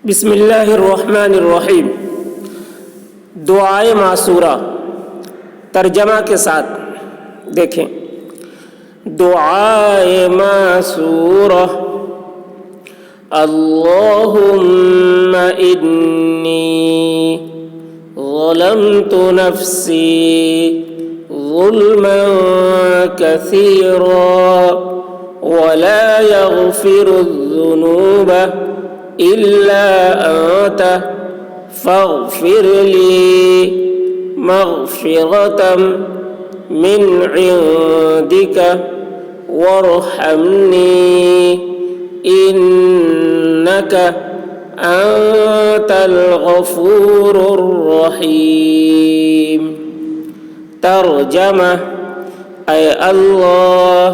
बिस्मिल्लाहिर्रहमानिर्रहीम। दुआए मासूरा तर्जमा के साथ देखें। दुआए मासूरा अल्लाहुम्मा इन्नी ज़लमतु नफ्सी ज़ुल्मन कसीरा वला यग़फिरुज़्ज़ुनूब इल्ला अंत फ़ग़फ़िर ली मग़फ़िरतम मिन इंदिक वरहमनी इन्नक अंतल गफ़ूरुर रहीम। तर्जमा, ऐ अल्लाह,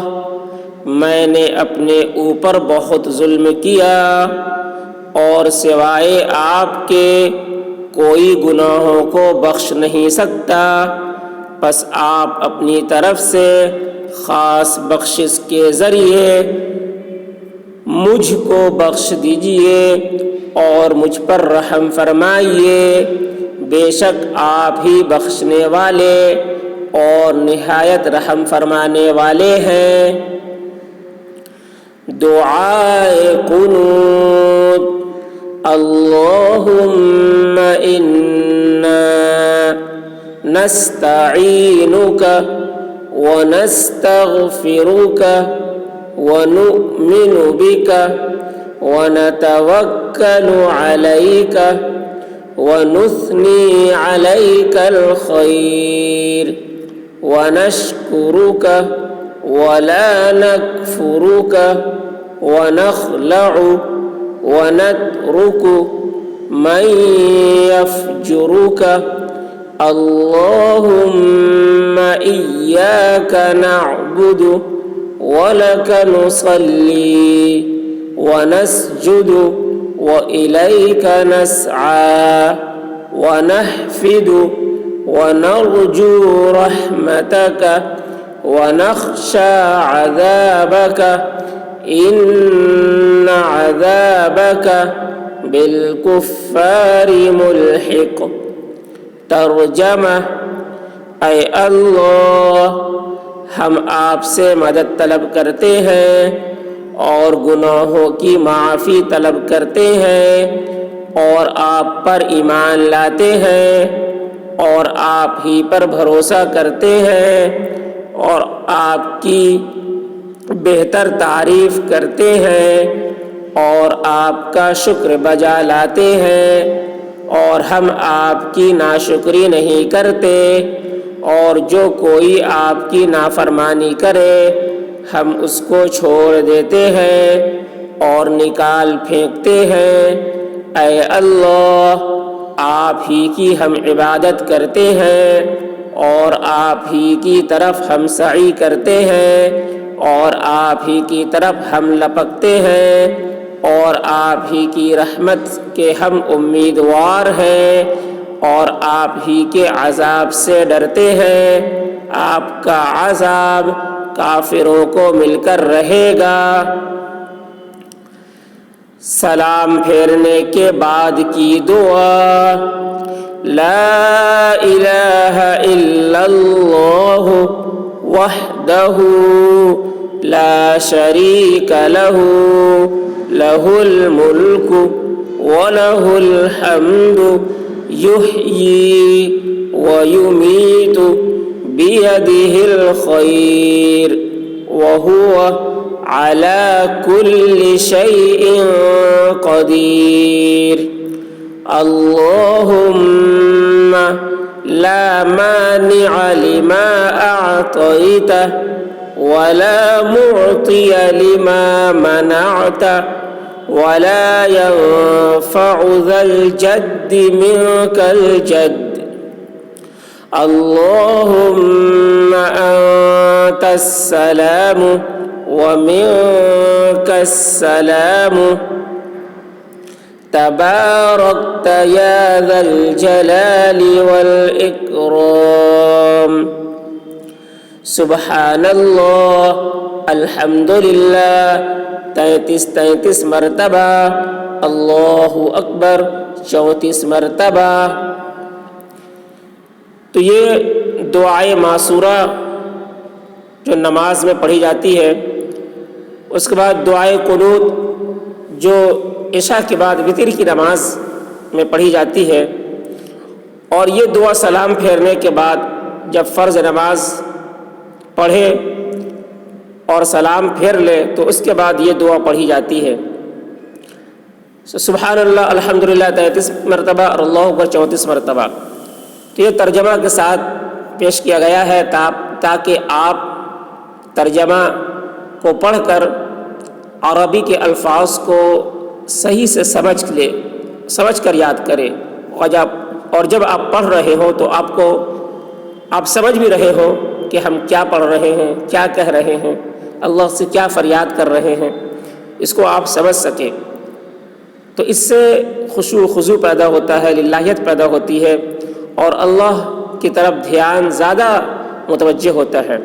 मैंने अपने ऊपर बहुत जुल्म किया और सिवाय आपके कोई गुनाहों को बख्श नहीं सकता। बस आप अपनी तरफ से ख़ास बख्शिश के ज़रिए मुझको बख्श दीजिए और मुझ पर रहम फरमाइए। बेशक आप ही बख्शने वाले और निहायत रहम फरमाने वाले हैं। दुआए कुनूत अल्लाहुम्मा इन्ना नस्तईनुका व नस्तगफिरुका व नुअमिनु बिका व नतवक्कलु अलैका व नुस्नी अलैकल खैर व नश्कुरुका व ला नकफुरुका व नखलउ व नतरुकु मन यफजुरुका अल्लाहुम्मा इय्याका नअबुदु व लका नुसल्ली व नस्जुदु व इलैका नस्आ व नहफिदु व नरजू रहमतका व नख्शा अज़ाबका इन्न अज़ाबका बिलकुफ़्फ़ारि मुल्हिक़। तर्जमा, ऐ अल्लाह, हम आपसे मदद तलब करते हैं और गुनाहों की माफ़ी तलब करते हैं और आप पर ईमान लाते हैं और आप ही पर भरोसा करते हैं और आपकी बेहतर तारीफ़ करते हैं और आपका शुक्र बजा लाते हैं और हम आपकी नाशुक्री नहीं करते और जो कोई आपकी नाफरमानी करे हम उसको छोड़ देते हैं और निकाल फेंकते हैं। ऐ अल्लाह, आप ही की हम इबादत करते हैं और आप ही की तरफ हम सई करते हैं और आप ही की तरफ हम लपकते हैं और आप ही की रहमत के हम उम्मीदवार हैं और आप ही के अज़ाब से डरते हैं। आपका अज़ाब काफिरों को मिलकर रहेगा। सलाम फेरने के बाद की दुआ। ला इलाहा इल्लल्लाहु वहदहु ला शरीक लहु लहुल मुल्कु व लहुल हम्दु युह्यी व युमीतु बियदिहिल खैर व हुवा अला कुल्लि शैइन क़दीर। अल्लाहुम्मा ला मानिअ लिमा अअतैत वला मुअतिय लिमा मनअत वला यंफअु ज़ल जद्दि मिनकल जद्द। अल्लाहुम्मा अंतस सलामु व मिनकस सलामु तबारकत या ज़ल जलाली वल इकराम। सुबहानल्लाह, अल्हम्दुलिल्लाह 33 मरतबा अल्लाहु अकबर 34 मरतबा। तो ये दुआए मासूरा जो नमाज में पढ़ी जाती है। उसके बाद दुआए कुनूत जो इशा के बाद वितर की नमाज में पढ़ी जाती है। और ये दुआ सलाम फेरने के बाद जब फ़र्ज़ नमाज पढ़े और सलाम फेर ले तो उसके बाद ये दुआ पढ़ी जाती है। सुबहानल्लाह अल्हम्दुलिल्लाह 33 मरतबा और अल्लाहु अकबर 34 मरतबा। तो ये तर्जमा के साथ पेश किया गया है ताकि आप तर्जमा को पढ़कर अरबी के अल्फाज को सही से समझ कर याद करें। और जब आप पढ़ रहे हो तो आप समझ भी रहे हो कि हम क्या पढ़ रहे हैं, क्या कह रहे हैं, अल्लाह से क्या फरियाद कर रहे हैं, इसको आप समझ सकें। तो इससे खुशू खुजू पैदा होता है, लिल्लाहियत पैदा होती है और अल्लाह की तरफ ध्यान ज़्यादा मुतवज्जे होता है।